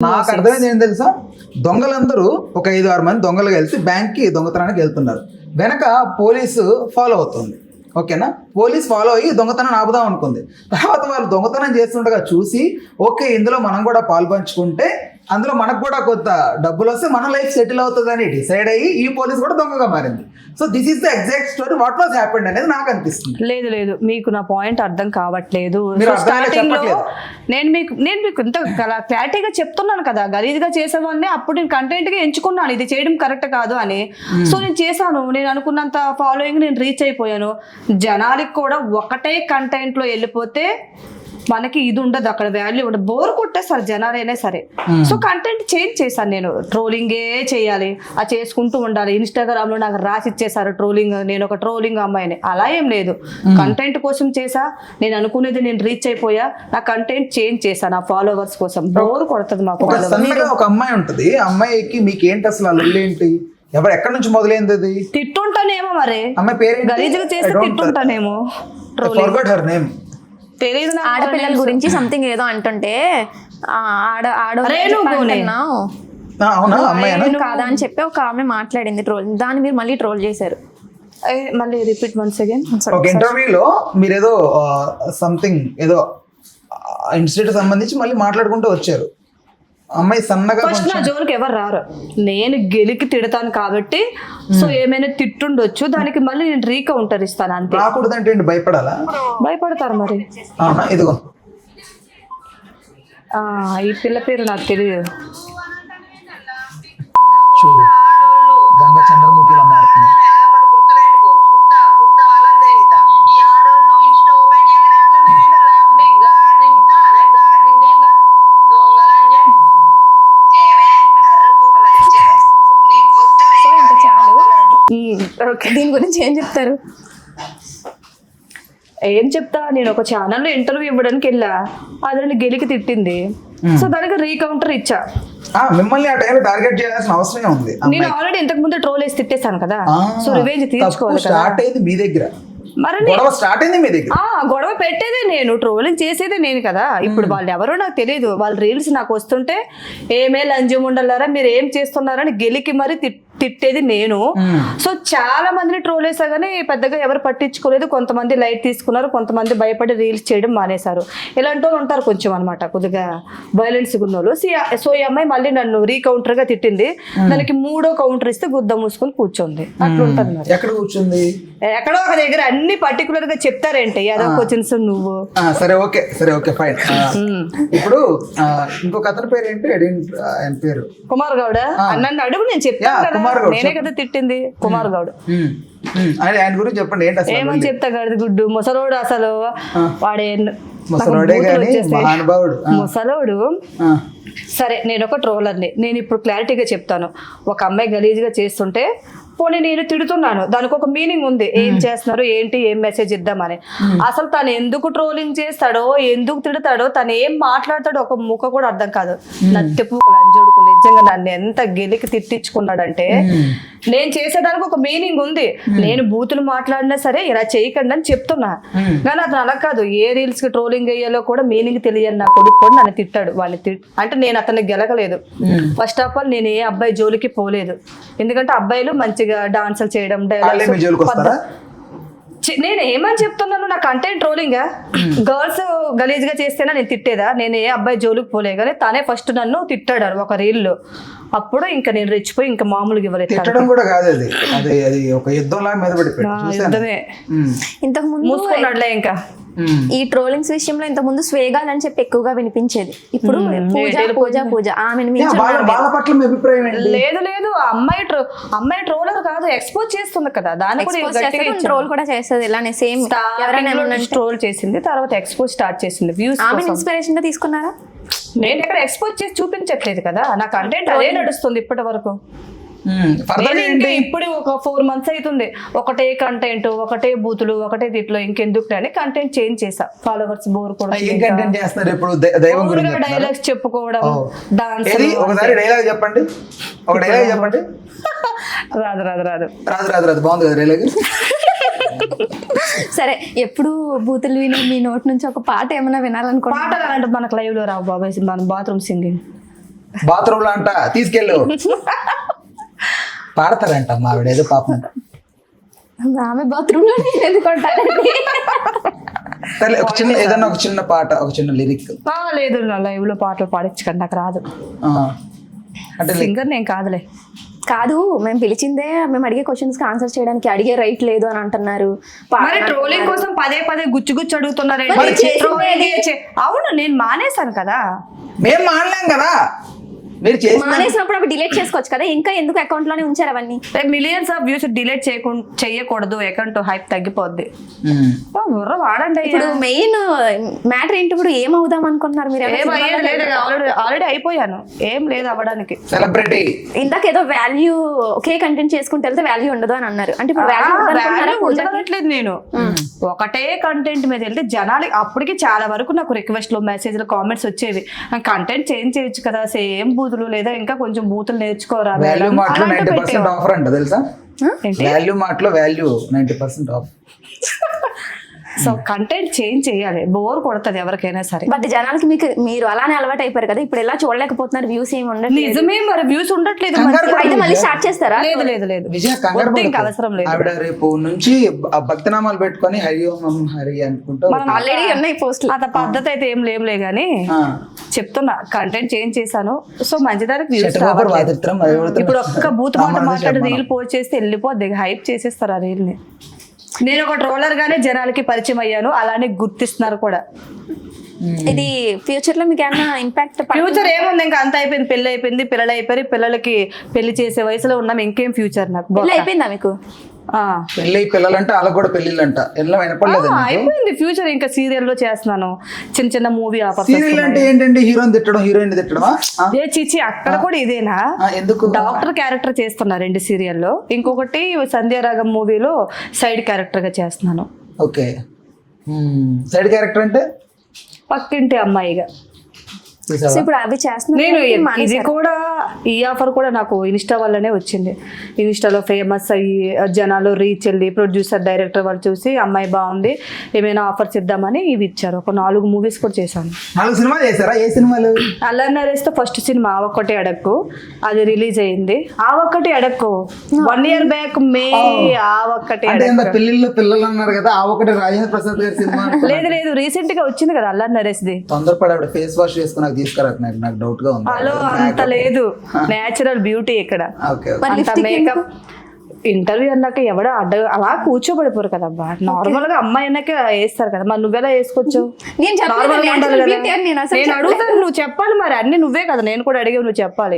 నాకు అర్థమైంది ఏం తెలుసా, దొంగలందరూ ఒక 5-6 మంది దొంగలు కలిసి బ్యాంక్కి దొంగతనానికి వెళ్తున్నారు. వెనక పోలీసు ఫాలో అవుతుంది. ఓకేనా, పోలీస్ ఫాలో అయ్యి దొంగతనం ఆపుదాం అనుకుంది. తర్వాత వాళ్ళు దొంగతనం చేస్తుండగా చూసి ఓకే ఇందులో మనం కూడా పాలు పంచుకుంటే అందులో మనకు కూడా కొంత డబ్బులు వస్తే మన లైఫ్ సెటిల్ అవుతుందని డిసైడ్ అయ్యి ఈ పోలీస్ కూడా దొంగగా మారింది. So this is the exact story what was happened అనేది నాకు అనిపిస్తుంది. లేదు మీకు నా పాయింట్ అర్థం కావట్లేదు. మీరు అర్థమయ్యేలా స్టార్టింగ్ లో చెప్పట్లేదు. నేను మీకు ఇంత క్లారిటీగా చెప్తున్నాను కదా, గలీజ్గా చేసేవాడిని అప్పుడు నేను కంటెంట్ గా ఎంచుకున్నాను ఇది చేయడం కరెక్ట్ కాదు అని. సో నేను చేశాను, నేను అనుకున్నంత ఫాలోయింగ్ నేను రీచ్ అయిపోయాను. జనానికి కూడా ఒకటే కంటెంట్ లో వెళ్ళిపోతే మనకి ఇది ఉండదు, అక్కడ వాల్యూ ఉండదు, బోర్ కొట్టేస్తారు జనాలైనా సరే. సో కంటెంట్ చేంజ్ చేశాను నేను, ట్రోలింగే చేయాలి అది చేసుకుంటూ ఉండాలి. ఇన్స్టాగ్రామ్ లో నాకు రాసి ఇచ్చేసారు ట్రోలింగ్, నేను ఒక ట్రోలింగ్ అమ్మాయిని, అలా ఏం లేదు. కంటెంట్ కోసం చేసా, నేను అనుకునేది నేను రీచ్ అయిపోయా, నా కంటెంట్ చేంజ్ చేశా నా ఫాలోవర్స్ కోసం. బోర్ కొడుతుంది మాకు. ఒక అమ్మాయి ఉంటుంది, అమ్మాయికి మీకు ఏంటి అసలు అల్లు ఏంటి, ఎవరు ఎక్కడి నుంచి మొదలైంది అది? తిట్టుంటానేమో మరి, అమ్మాయి పేరు గలీజ్గా చేస్తే తిట్టుంటానేమో. Forgot her name. తెలియదు, ఆడపిల్లల గురించి సంథింగ్ ఏదో అంటుంటే అవునా అమ్మాయి కాదా అని చెప్పి ఒక ఆమె మాట్లాడింది ట్రోల్, దాన్ని మీరు మళ్ళీ ట్రోల్ చేశారు. మళ్ళీ రిపీట్ వన్స్ అగైన్. ఒక ఇంటర్వ్యూలో మీరు ఏదో సంథింగ్ ఏదో ఇన్సిడెంట్ సంబంధించి మళ్ళీ మాట్లాడుకుంటూ వచ్చారు. అమ్మాయి సన్నగా ఫస్ట్ నా జోలికి ఎవరు రారు, నేను గెలికి తిడతాను కాబట్టి. సో ఏమైనా తిట్టుండొచ్చు, దానికి మళ్ళీ నేను రీకౌంటర్ ఇస్తాను అంతే. రాకూడదంటే భయపడాలా? భయపడతారు మరి. ఇదిగో ఈ పిల్ల పేరు నాకు తెలియదు. చూడు గంగ చంద్రముఖిలా మారుతుంది. దీని గురించి ఏం చెప్తారు? ఏం చెప్తా, నేను ఒక ఛానల్లో ఇంటర్వ్యూ ఇవ్వడానికి వెళ్ళా, అదని గెలికి తిట్టింది. సో దానికి రీకౌంటర్ ఇచ్చా. మిమ్మల్ని ఆ టైంలో టార్గెట్ చేయాల్సిన అవసరమే ఉంది. నేను ఆల్రెడీ ఇంతకు ముందు ట్రోల్ వేసి తిట్టేశాను కదా, సో రివెంజ్ తీర్చుకోవాలి కదా. స్టార్ట్ అయింది మీ దగ్గర, మరి స్టార్ట్ అయింది మీ దగ్గర. గొడవ పెట్టేదే నేను, ట్రోలింగ్ చేసేదే నేను కదా. ఇప్పుడు వాళ్ళు ఎవరో నాకు తెలియదు, వాళ్ళ రీల్స్ నాకు వస్తుంటే ఏమే లంజం ఉండాలారా మీరు ఏం చేస్తున్నారని గెలికి మరి తిట్టేది నేను. సో చాలా మందిని ట్రోల్ వేసా కానీ పెద్దగా ఎవరు పట్టించుకోలేదు. కొంతమంది లైట్ తీసుకున్నారు, కొంతమంది భయపడి రీల్స్ చేయడం మానేశారు. ఇలాంటి వాళ్ళు ఉంటారు కొంచెం అనమాట, కొద్దిగా వైలెన్స్ ఉన్నోళ్ళు. సో ఈ అమ్మాయి మళ్ళీ నన్ను రీకౌంటర్ గా తిట్టింది, దానికి 3వ కౌంటర్ ఇస్తే గుద్ద మూసుకొని కూర్చోంది. అట్లా ఉంటుంది మరి. ఎక్కడ కూర్చుంది? ఎక్కడో ఒక దగ్గర అన్ని పర్టికులర్ గా చెప్తారేంటి అదో క్వశ్చన్స్ నువ్వు. సరే ఓకే ఫైన్. ఇప్పుడు ఇంకొక అతని పేరు ఏంటి? ఆయన పేరు కుమార్ గౌడ. నన్ను అడుగు, నేను చెప్తాను, నేనే కదా తిట్టింది కుమార్ గౌడ్. ఆయన గురించి చెప్పండి. ఏంటి అసలు? ఏమని చెప్తా, గడిది గుడ్డు ముసలోడు. అసలు వాడే ముసలోడు. సరే నేను ఒక ట్రోలర్ని, నేను ఇప్పుడు క్లారిటీగా చెప్తాను. ఒక అమ్మాయి గలీజ్గా చేస్తుంటే పోనీ నేను తిడుతున్నాను, దానికి ఒక మీనింగ్ ఉంది, ఏం చేస్తున్నారు ఏంటి, ఏం మెసేజ్ ఇద్దామని. అసలు తను ఎందుకు ట్రోలింగ్ చేస్తాడో, ఎందుకు తిడతాడో, తను ఏం మాట్లాడతాడో ఒక ముక్క కూడా అర్థం కాదు. నట్టెపు లంజోడుకు నిజంగా నన్ను ఎంత గెలికి తిట్టించుకున్నాడంటే, నేను చేసేదానికి ఒక మీనింగ్ ఉంది. నేను బూతులు మాట్లాడినా సరే ఇలా చేయకండి అని చెప్తున్నా, కానీ అతను అలా కాదు. ఏ రీల్స్ కి ట్రోలింగ్ అయ్యాలో కూడా మీనింగ్ తెలియని నా కొడుకు కూడా నన్ను తిట్టాడు. వాళ్ళని అంటే నేను అతన్ని గెలకలేదు. ఫస్ట్ ఆఫ్ ఆల్ నేను ఏ అబ్బాయి జోలికి పోలేదు, ఎందుకంటే అబ్బాయిలు మంచిగా డాన్సులు చేయడం, నేను ఏమని చెప్తున్నాను, నా కంటెంట్ ట్రోలింగ్. గర్ల్స్ గలీజ్ గా చేస్తేనే నేను తిట్టేదా? నేను ఏ అబ్బాయి జోలికి పోలే, కానీ తనే ఫస్ట్ నన్ను తిట్టాడు ఒక రీల్. అప్పుడు ఇంకా నేను రెచ్చిపోయి ఇంకా మామూలుగా ఇవ్వలేదు. కూడా కాదు అది, అది ఒక యుద్ధంలా మీద యుద్ధమే. ఇంతకు ముందు మూసుకున్నాడులే. ఇంకా ఈ ట్రోలింగ్స్ విషయంలో ఇంత ముందు స్వేగాల్ అని చెప్పి ఎక్కువగా వినిపించేది, ఇప్పుడు పూజ ఆమెను లేదు అమ్మాయి ట్రోలర్ కాదు, ఎక్స్పోజ్ చేస్తుంది కదా, దాన్ని కూడా ట్రోల్ కూడా చేస్తుంది. ఇలానే సేమ్ ట్రోల్ చేసింది, తర్వాత ఎక్స్పోజ్ స్టార్ట్ చేసింది. వ్యూస్ ఆమెను ఇన్స్పిరేషన్ గా తీసుకున్నారా? నేను ఎక్కడ ఎక్స్పోజ్ చేసి చూపించట్లేదు కదా, నా కంటెంట్ అదే నడుస్తుంది ఇప్పటి వరకు. ఇప్పుడు ఒక 4 months అవుతుంది, ఒకటే కంటెంట్, ఒకటే బూతులు, ఒకటే తిట్లు, ఇంకెందుకు అని కంటెంట్ చేంజ్ చేసా. ఫాలోవర్స్ బోర్ కూడా. డైలాగ్స్ చెప్పుకోవడం, డాన్స్. రాదు బాగుంది కదా డైలాగ్. సరే, ఎప్పుడు బూతులు విని మీ నోటి నుంచి ఒక పాట ఏమైనా వినాలనుకో. పాటలు అంటే మనకు లైవ్ లో రావు బాబాయ్, మన బాత్రూమ్ సింగింగ్. బాత్రూమ్ లో అంట తీసుకెళ్ళు పాడతారంట మా ఆవిడ ఏదో పాపం. ఆమె బాత్రూమ్ లో ఎందుకుంటారండి? సరే ఒక చిన్న ఏదన్నా ఒక చిన్న పాట ఒక చిన్న లిరిక్. లేదు లైవ్ లో పాటలు పాడించకండి, నాకు రాదు. అంటే సింగర్ నేను కాదులే. కాదు, మేము పిలిచిందే మేము అడిగే క్వశ్చన్స్ కి ఆన్సర్ చేయడానికి, అడిగే రైట్ లేదు అని అంటున్నారు. మరి ట్రోలింగ్ కోసం పదే పదే గుచ్చి అడుగుతున్నారు. అవును, నేను మానేశాను కదా. మేము మానలేం కదా, మీరు చేసిన మానేసినప్పుడు అవి డిలీట్ చేసుకోవచ్చు కదా, ఇంకా ఎందుకు అకౌంట్ లోనే ఉంచారు అవన్నీ? మిలియన్స్ ఆఫ్ వ్యూస్ డిలీట్ చేయకూడదు, అకౌంట్ హైప్ తగ్గిపోద్ది. బుర్ర వాడండి. ఇప్పుడు మెయిన్ మ్యాటర్ ఏంటి, ఇప్పుడు ఏమవుదాం అనుకుంటున్నారు మీరు? ఆల్రెడీ అయిపోయాను, ఏం లేదు అవ్వడానికి. సెలబ్రిటీ ఇందాక ఏదో వాల్యూ ఒకే కంటెంట్ చేసుకుంటే వెళ్తే వాల్యూ ఉండదు అని అన్నారు. అంటే ఇప్పుడు ఉండట్లేదు. నేను ఒకటే కంటెంట్ మీద వెళ్తే జనాలు అప్పటికి చాలా వరకు నాకు రిక్వెస్ట్ లో మెసేజ్లు కామెంట్స్ వచ్చేవి, కంటెంట్ చేంజ్ చేయొచ్చు కదా, సేమ్ బూతులు లేదా ఇంకా కొంచెం బూతులు నేర్చుకోరా. వాల్యూ మార్ట్ లో 90% ఆఫర్ అంట తెలుసా? వాల్యూ మార్ట్ లో value 90% of. So content change చేయాలి, బోర్ కొడుతుంది ఎవరికైనా సరే. బట్ జనాలకి మీరు అలానే అలవాటు అయిపోయారు కదా, ఇప్పుడు ఎలా చూడలేకపోతున్నారు, వ్యూస్ ఏమి ఉండదు. నిజమే, మరి వ్యూస్ ఉండట్లేదు. అయితే మళ్ళీ స్టార్ట్ చేస్తారా? లేదు విజయ ఇంకా అవసరం లేదు. ఆవిడ రేపు నుంచి భక్తినామాలు పెట్టుకొని హరి ఓం హరి అనుకుంటూ ఆల్రెడీ ఉన్నాయి పోస్టులు. అంత పద్ధతి అయితే ఏం లేవులే గానీ చెప్తున్నా, కంటెంట్ చేంజ్ చేశాను. సో మంచిదానికి వ్యూస్ ఇప్పుడు ఒక్క బూత్ మాట మాట్లాడి రీల్ పోస్ట్ చేస్తే వెళ్ళిపోద్ది, హైప్ చేసేస్తారు ఆ రీల్ ని. నేను ఒక ట్రోలర్ గానే జనాలకి పరిచయం అయ్యాను, అలానే గుర్తిస్తున్నారు కూడా. ఇది ఫ్యూచర్ లో మీకు ఏమైనా ఇంపాక్ట్? ఫ్యూచర్ ఏముంది, ఇంకా అంత అయిపోయింది, పెళ్లి అయిపోయింది, పిల్లలు అయిపోయి, పిల్లలకి పెళ్లి చేసే వయసులో ఉన్నాం, ఇంకేం ఫ్యూచర్? నాకు అయిపోయిందా మీకు? పెళ్లి పిల్లలంటే అలా కూడా పెళ్ళిళ్ళంట ఎన్నో వినపడలేదు. అయిపోయింది ఫ్యూచర్, ఇంకా సీరియల్ లో చేస్తున్నాను, చిన్న చిన్న మూవీ ఆఫర్స్. సీరియల్ అంటే ఏంటండి, హీరోని తిట్టడం హీరోయిన్ తిట్టడమా? ఏ చిచి, అక్కడ కూడా ఇదేనా? ఎందుకు? డాక్టర్ క్యారెక్టర్ చేస్తున్నా 2 సీరియల్లో, ఇంకొకటి సంధ్యారాగం మూవీలో సైడ్ క్యారెక్టర్ గా చేస్తున్నాను. ఓకే, సైడ్ క్యారెక్టర్ అంటే పక్కింటి అమ్మాయిగా. ఇప్పుడు అవి చేస్తున్నాను. నేను ఇది కూడా, ఈ ఆఫర్ కూడా నాకు ఇన్స్టా వల్లనే వచ్చింది. ఇన్స్టాలో ఫేమస్ అయ్యి జనాలు రీచ్ వెళ్ళి ప్రొడ్యూసర్ డైరెక్టర్ వాళ్ళు చూసి అమ్మాయి బాగుంది ఏమైనా ఆఫర్స్ ఇద్దామని ఇవి ఇచ్చారు. ఒక 4 మూవీస్ కూడా చేశాను. 4 సినిమాలు చేశారా? ఏ సినిమాలు? అల్లరి నరేష్తో ఫస్ట్ సినిమా ఆ ఒక్కటే అడక్కు, అది రిలీజ్ అయింది. ఆ ఒక్కటి అడక్కు 1 year బ్యాక్ మే. ఆ ఒక్కటి పెళ్లిళ్ళు పిల్లలు అన్నారు కదా, ఆ ఒకటి రాజేంద్ర ప్రసాద్ గారి సినిమా. లేదు రీసెంట్ గా వచ్చింది కదా అల్లరి నరేష్ది. తొందరపడి ఫేస్ వాష్ చేసుకుని తీసుకురా, నాకు డౌట్ గా ఉంది. హలో, అంత లేదు, నేచురల్ బ్యూటీ ఇక్కడ. మేకప్ ఇంటర్వ్యూ అన్నాక ఎవడ అలా కూర్చోబడిపోరు కదబ్బా, నార్మల్ గా అమ్మాయి అన్నాక వేస్తారు కదా, మరి నువ్వెలా వేసుకోవచ్చు? నేను అడుగుతాను, నువ్వు చెప్పాలి, మరి అన్ని నువ్వే కదా, నేను కూడా అడిగావు, నువ్వు చెప్పాలి.